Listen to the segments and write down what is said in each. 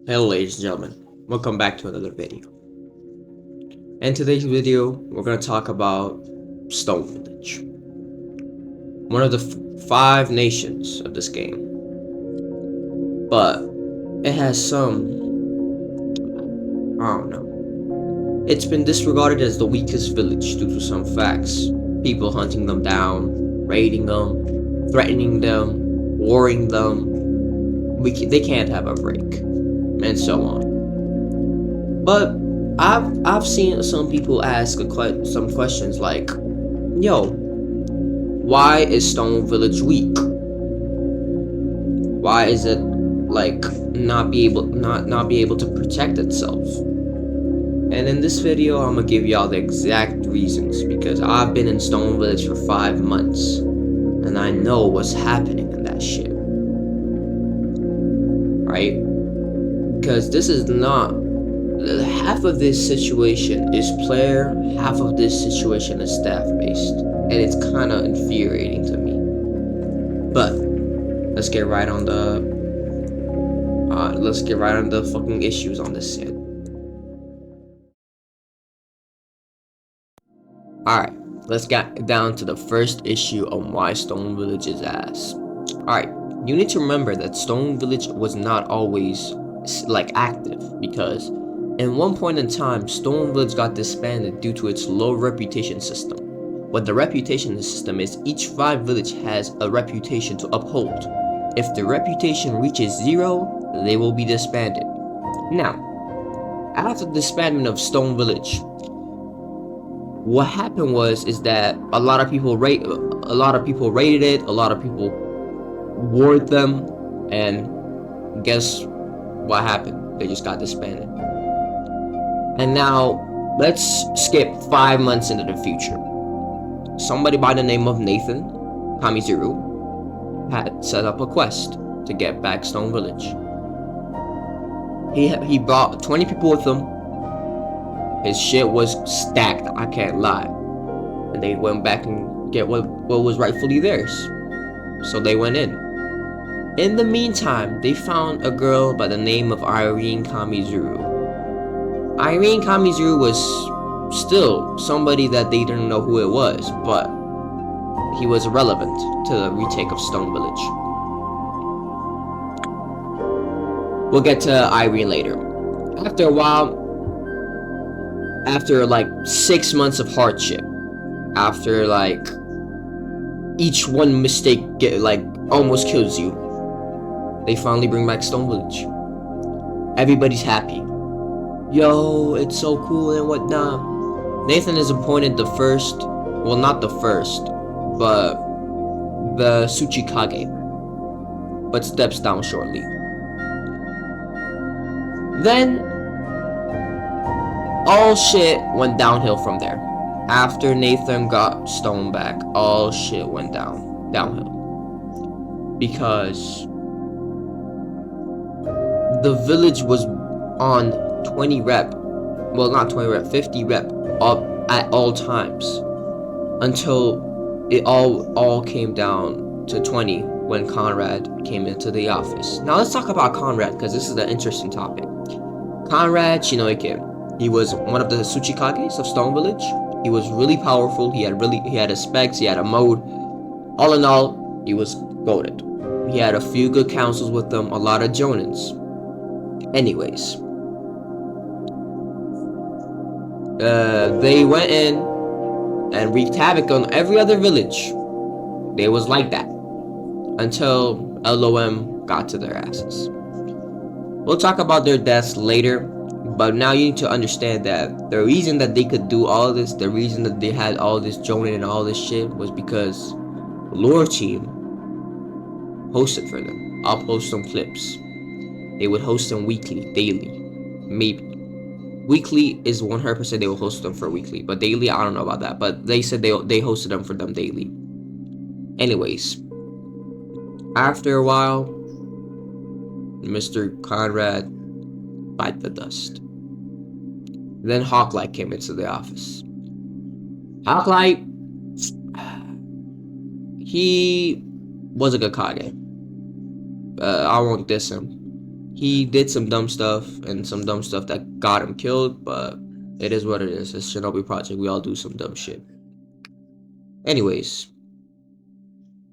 Hello ladies and gentlemen, welcome back to another video. In today's video, we're going to talk about Stone Village, one of the five nations of this game. But it has some, I don't know, it's been disregarded as the weakest village due to some facts. People hunting them down, raiding them, threatening them, warring them, they can't have a break, and so on. But I've seen some people ask some questions like, "Yo, why is Stone Village weak? Why is it like not be able to protect itself?" And in this video, I'm gonna give y'all the exact reasons because I've been in Stone Village for 5 months, and I know what's happening in that shit, right? Because this is not. Half of this situation is player, half of this situation is staff based, and it's kind of infuriating to me. But let's get right on the fucking issues on this shit. Alright, let's get down to the first issue on why Stone Village is ass. Alright, you need to remember that Stone Village was not always like active, because in one point in time, Stone Village got disbanded due to its low reputation system. What the reputation system is, each 5 village has a reputation to uphold. If the reputation reaches 0, they will be disbanded. Now, after the disbandment of Stone Village, what happened is that a lot of people raided it, a lot of people warred them, and guess what happened? They just got disbanded. And now, let's skip 5 months into the future. Somebody by the name of Nathan Kamizuru had set up a quest to get back Stone Village. He brought 20 people with him. His shit was stacked, I can't lie. And they went back and get what was rightfully theirs. So they went in. In the meantime, they found a girl by the name of Irene Kamizuru. Irene Kamizuru was still somebody that they didn't know who it was, but he was irrelevant to the retake of Stone Village. We'll get to Irene later. After a while, after like 6 months of hardship, after like each one mistake almost kills you, they finally bring back Stone Village. Everybody's happy. Yo, it's so cool and whatnot. Nathan is appointed the first, well, not the first, but the Tsuchikage, but steps down shortly. Then all shit went downhill from there. After Nathan got Stone back, all shit went downhill. Because the village was on 20 rep, well, not 20 rep, 50 rep up at all times, until it all came down to 20 when Conrad came into the office. Now let's talk about Conrad, because this is an interesting topic. Conrad Shinobi, he was one of the Tsuchikages of Stone Village. He was really powerful. He had a specs, he had a mode. All in all, he was goated. He had a few good councils with them, a lot of jonins. Anyways, they went in and wreaked havoc on every other village. They was like that until LOM got to their asses. We'll talk about their deaths later, but now you need to understand that the reason that they could do all this, the reason that they had all this jonin and all this shit, was because the lore team hosted for them. I'll post some clips. They would host them weekly, daily, maybe. Weekly is 100% they will host them for weekly, but daily, I don't know about that. But they said they hosted them for them daily. Anyways, after a while, Mr. Conrad bite the dust. Then Hawklight came into the office. Hawklight, he was a good Kage. I won't diss him. he did some dumb stuff and some dumb stuff that got him killed, but it is what it is. It's Shinobi Project. We all do some dumb shit. Anyways,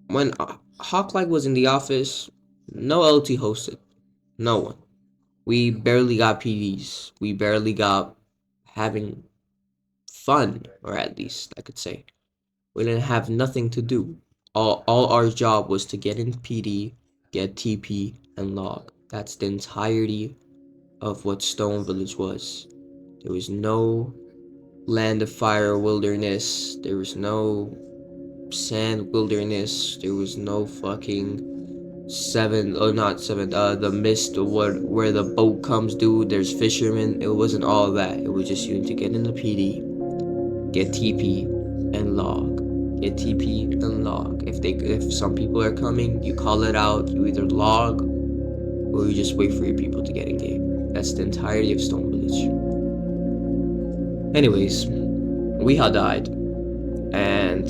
when Hawklight was in the office, no LT hosted. No one. We barely got PDs. We barely got having fun, or at least I could say. We didn't have nothing to do. All our job was to get in PD, get TP, and log. That's the entirety of what Stone Village was. There was no land of fire wilderness. There was no sand wilderness. There was no fucking not seven, the mist where the boat comes, dude. There's fishermen. It wasn't all that. It was just you need to get in the PD, get TP, and log. Get TP and log. If some people are coming, you call it out. You either log or you just wait for your people to get in game. That's the entirety of Stone Village. Anyways, we had died, and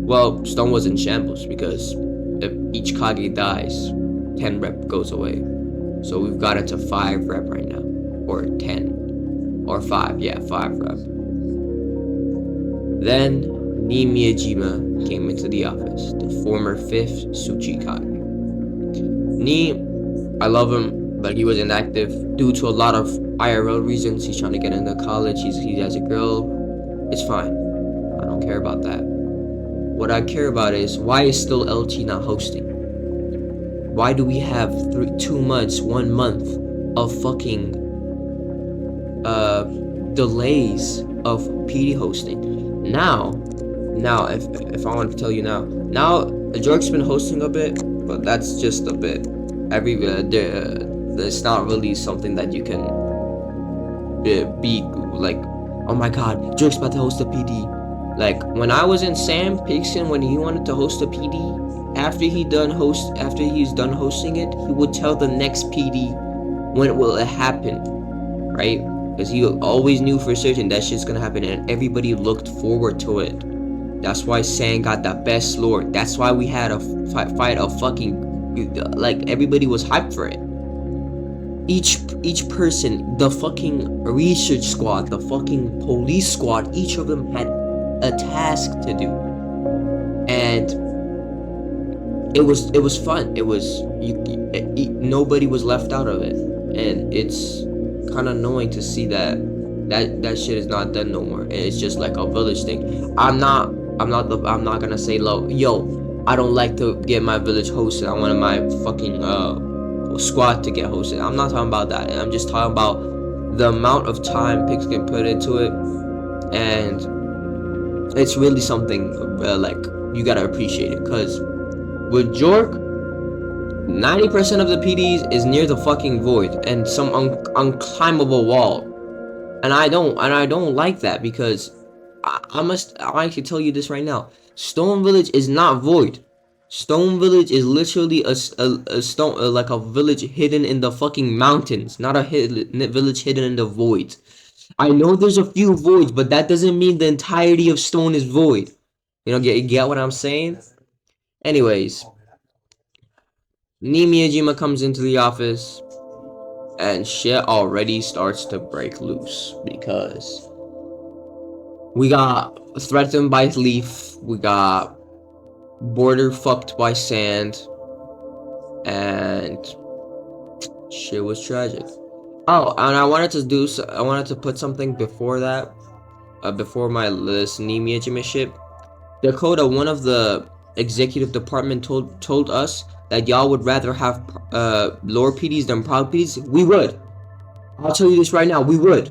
well, Stone was in shambles because if each Kage dies, 10 rep goes away. So we've got it to 5 rep right now, or 10, or 5. Yeah, 5 rep. Then Nii Miyajima came into the office, the former 5th Tsuchikage. Nii, I love him, but he was inactive due to a lot of IRL reasons. He's trying to get into college, he has a girl. It's fine. I don't care about that. What I care about is, why is still LT not hosting? Why do we have 2 months, 1 month of fucking delays of PD hosting? Now, if I want to tell you now Jork's been hosting a bit, but that's just a bit. It's not really something that you can be like, oh my god, Jork's about to host a PD. Like when I was in Sam Pixon, when he wanted to host a PD, after he's done hosting it, he would tell the next PD when it will happen, right? Because he always knew for certain that shit's gonna happen, and everybody looked forward to it. That's why Sam got the best lore. That's why we had a fight a fucking, like, everybody was hyped for it. Each person, the fucking research squad, the fucking police squad, each of them had a task to do, and it was fun. It was nobody was left out of it, and it's kind of annoying to see that shit is not done no more, and it's just like a village thing. I'm not gonna say, yo, I don't like to get my village hosted. I wanted my fucking squad to get hosted. I'm not talking about that. I'm just talking about the amount of time Pix can put into it, and it's really something like you gotta appreciate it. Cause with Jork, 90% of the PDs is near the fucking void and some unclimbable wall, and I don't like that, because I can tell you this right now. Stone Village is not void. Stone Village is literally a stone, like a village hidden in the fucking mountains, not a village hidden in the void. I know there's a few voids, but that doesn't mean the entirety of Stone is void. You know, get what I'm saying? Anyways, Nii Miyajima comes into the office, and shit already starts to break loose, because we got threatened by Leaf, we got border fucked by Sand, and shit was tragic. Oh, and I wanted to put something before that, before my list, Nii Miyajima shit. Dakota, one of the executive department told us that y'all would rather have lower PDs than proud PDs. We would. I'll tell you this right now, we would.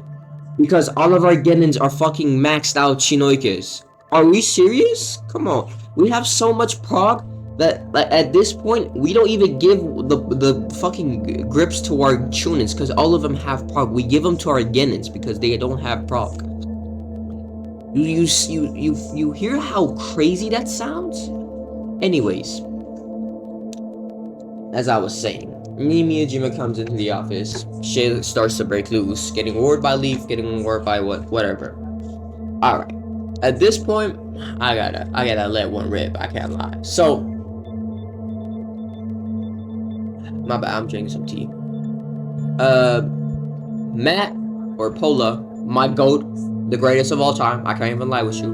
Because all of our Genins are fucking maxed out Shinoikes. Are we serious? Come on. We have so much prog that, like, at this point, we don't even give the fucking grips to our Chunins, because all of them have prog. We give them to our Genins because they don't have prog. You hear how crazy that sounds? Anyways, as I was saying, Nii Miyajima comes into the office, shit starts to break loose, getting warred by Leaf, getting warred by whatever. Alright, at this point, I gotta let one rip, I can't lie. So, My bad, I'm drinking some tea. Matt or Pola, my GOAT, the greatest of all time, I can't even lie with you,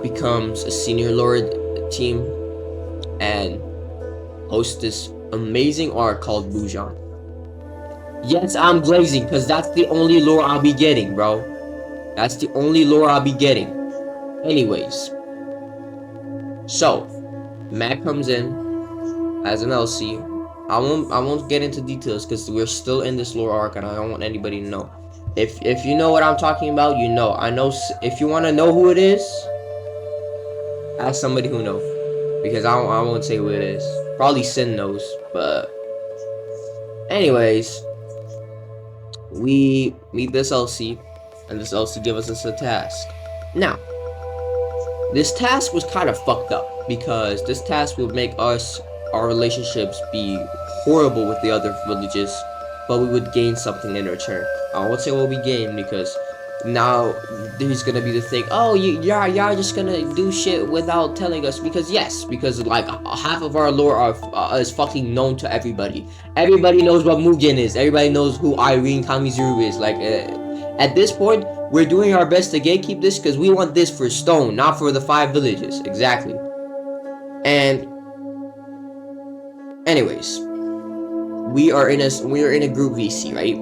becomes a senior lord team and hosts this amazing arc called Bujan. Yes, I'm glazing, because that's the only lore I'll be getting, bro. That's the only lore I'll be getting. Anyways. So, Matt comes in as an LC. I won't get into details because we're still in this lore arc and I don't want anybody to know. If you know what I'm talking about, you know. I know. If you want to know who it is, ask somebody who knows. Because I won't say who it is. Probably Sin knows, but anyways, we meet this LC, and this LC gives us a task. Now, this task was kind of fucked up because this task would make our relationships be horrible with the other villages, but we would gain something in return. I won't say what we gain because now there's gonna be the thing. Oh, y'all just gonna do shit without telling us because like half of our lore is fucking known to everybody. Everybody knows what Mugen is. Everybody knows who Irene Kamizuru is. Like at this point, we're doing our best to gatekeep this because we want this for Stone, not for the 5 villages. Exactly. And anyways, we are in a group VC, right?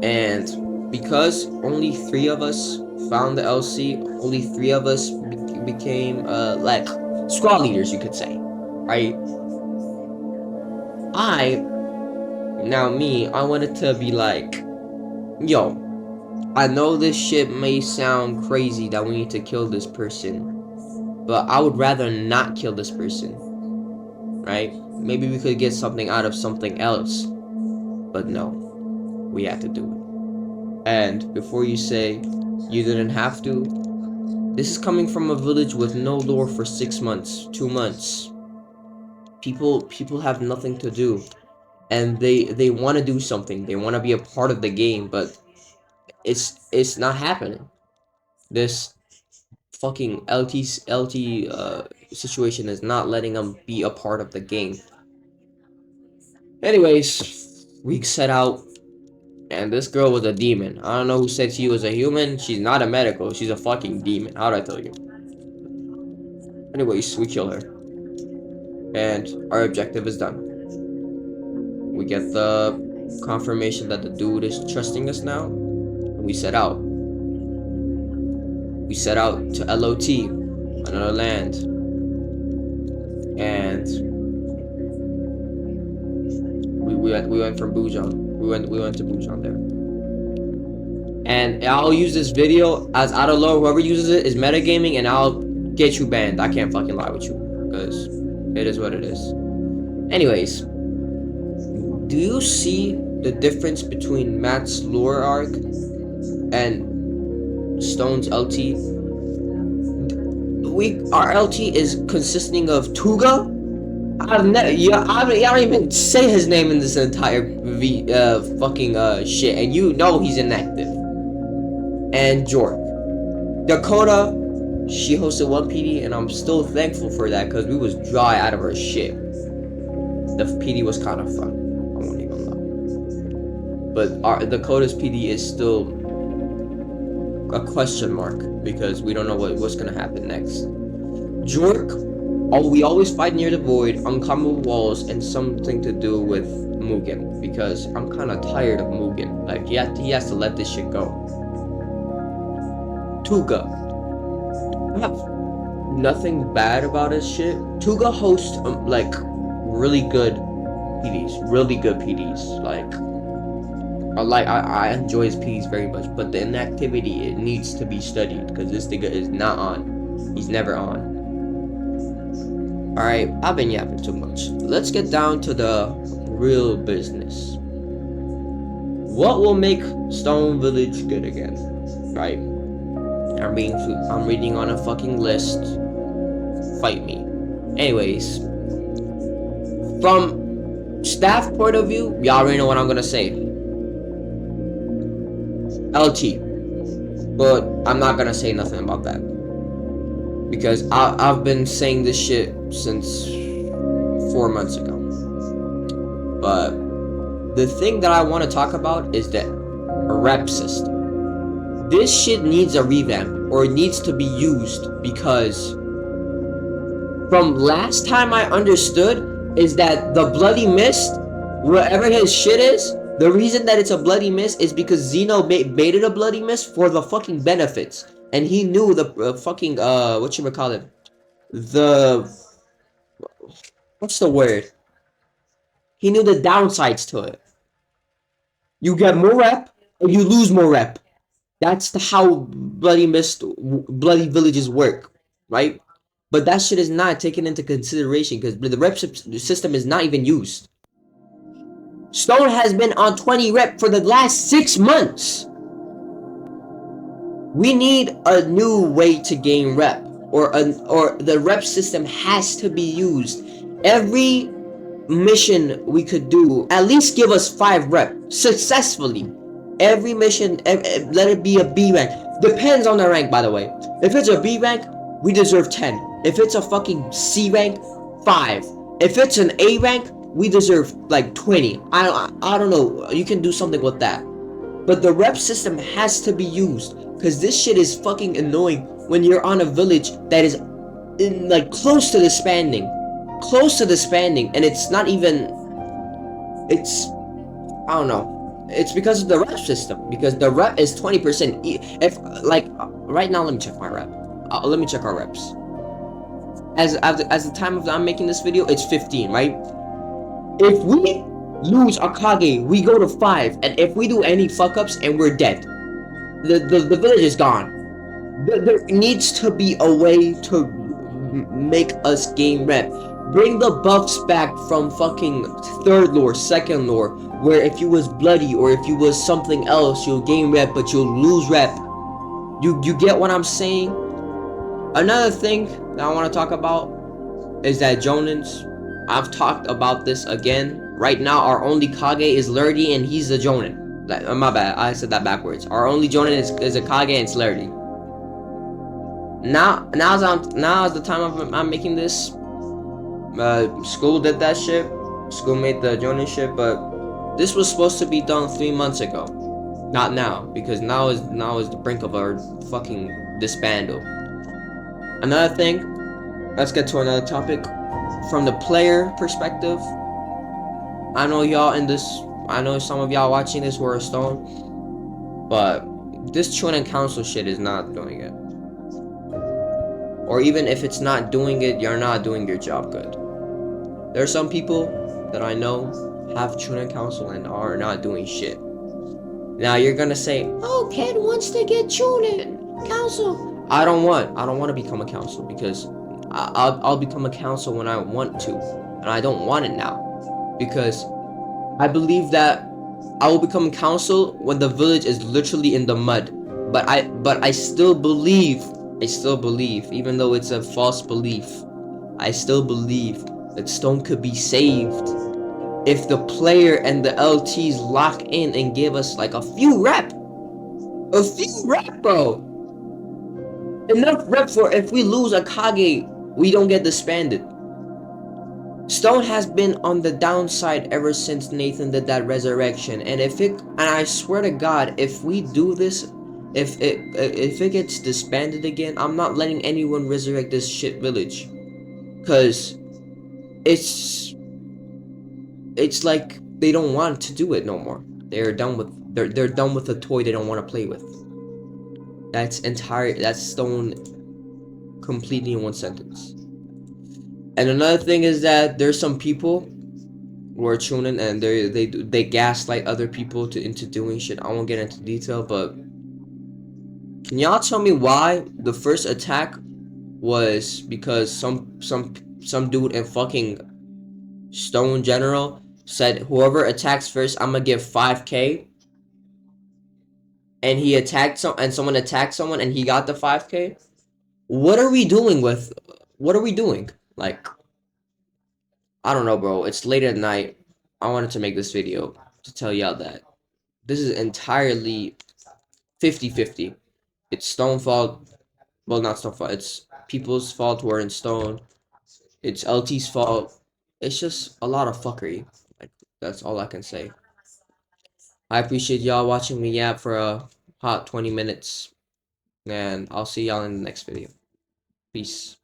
And because only 3 of us found the LC, only 3 of us became like squad leaders, you could say, right? I wanted to be like, yo, I know this shit may sound crazy that we need to kill this person, but I would rather not kill this person, right? Maybe we could get something out of something else, but no, we had to do it. And before you say you didn't have to, this is coming from a village with no lore for 6 months, 2 months. People have nothing to do, and they want to do something. They want to be a part of the game, but it's not happening. This fucking LT situation is not letting them be a part of the game. Anyways, we set out, and this girl was a demon. I don't know who said she was a human. She's not a medical. She's a fucking demon. How'd I tell you? Anyways, we kill her, and our objective is done. We get the confirmation that the dude is trusting us now, and we set out. We set out to LOT, another land, and we went from Bujan. We went to Bujan there. And I'll use this video as out of lore. Whoever uses it is metagaming, and I'll get you banned. I can't fucking lie with you, because it is what it is. Anyways, do you see the difference between Matt's lore arc and Stone's LT? Our LT is consisting of Tuga. I don't even say his name in this entire shit, and you know he's inactive. And Jork. Dakota, she hosted 1 PD, and I'm still thankful for that because we was dry out of our shit. The PD was kind of fun. I won't even lie. But Dakota's PD is still a question mark because we don't know what's gonna happen next. Jork, we always fight near the void, uncomfortable walls, and something to do with Mugen because I'm kind of tired of Mugen. Like he has to let this shit go. Tuga, I have nothing bad about his shit. Tuga hosts like really good PDs. I enjoy his PDs very much, but the inactivity, it needs to be studied because this nigga is not on. He's never on. Alright, I've been yapping too much. Let's get down to the real business. What will make Stone Village good again? Right? I'm reading on a fucking list. Fight me. Anyways, from staff point of view, y'all already know what I'm gonna say. LT. But I'm not gonna say nothing about that. Because I've been saying this shit since 4 months ago. But the thing that I want to talk about is the rep system. This shit needs a revamp, or it needs to be used, because from last time I understood is that the bloody mist, wherever his shit is, the reason that it's a bloody mist is because Zeno made it a bloody mist for the fucking benefits, and he knew the fucking whatchamacallit, the, what's the word, he knew the downsides to it. You get more rep, or you lose more rep. That's how bloody villages work, right? But that shit is not taken into consideration because the rep system is not even used. Stone has been on 20 rep for the last 6 months. We need a new way to gain rep, or the rep system has to be used. Every mission we could do, at least give us 5 rep successfully. Every mission, let it be a B rank. Depends on the rank, by the way. If it's a B rank, we deserve 10. If it's a fucking C rank, 5. If it's an A rank, we deserve like 20. I don't know. You can do something with that. But the rep system has to be used, because this shit is fucking annoying when you're on a village that is in, like, close to disbanding. And it's not even, it's, I don't know. It's because of the rep system, because the rep is 20%. If, like, right now, let me check my rep. Let me check our reps. As the time of I'm making this video, it's 15, right? If we lose Akage, we go to 5, and if we do any fuck-ups and we're dead, the village is gone. There needs to be a way to make us gain rep. Bring the buffs back from fucking 3rd lore, 2nd lore, where if you was bloody or if you was something else, you'll gain rep, but you'll lose rep. You get what I'm saying? Another thing that I want to talk about is that Jonins. I've talked about this again. Right now, our only Kage is Lurdy, and he's a Jonin. My bad, I said that backwards. Our only Jonin is a Kage, and it's Lurdy. Now's the time I'm making this. School did that shit. School made the Jonin shit, but this was supposed to be done 3 months ago. Not now, because now is the brink of our fucking disbandal. Another thing, let's get to another topic. From the player perspective, I know some of y'all watching this were a Stone, but this Chunin Council shit is not doing it. Or even if it's not doing it, you're not doing your job good. There are some people that I know have Chunin Council and are not doing shit. Now you're gonna say, oh, Ken wants to get Chunin Council. I don't want to become a council, because I'll become a council when I want to, and I don't want it now, because I believe that I will become council when the village is literally in the mud. But I still believe, even though it's a false belief, I still believe that Stone could be saved if the player and the LTs lock in and give us like a few rep, bro. Enough rep for if we lose Akage, we don't get disbanded. Stone has been on the downside ever since Nathan did that resurrection, and I swear to God, if we do this, if it gets disbanded again, I'm not letting anyone resurrect this shit village, cause it's like they don't want to do it no more. They're done with the toy they don't want to play with. That's Stone completely in one sentence. And another thing is that there's some people who are Chunin and they gaslight other people into doing shit. I won't get into detail, but can y'all tell me why the first attack was because some dude in fucking Stone General said whoever attacks first, I'm gonna give 5k, and he attacked someone attacked someone and he got the 5k? What are we doing? Like, I don't know, bro. It's late at night. I wanted to make this video to tell y'all that this is entirely 50-50. It's Stone fault. Well, not Stone fault. It's people's fault who are in Stone. It's LT's fault. It's just a lot of fuckery. Like, that's all I can say. I appreciate y'all watching me yap for a hot 20 minutes, and I'll see y'all in the next video. Peace.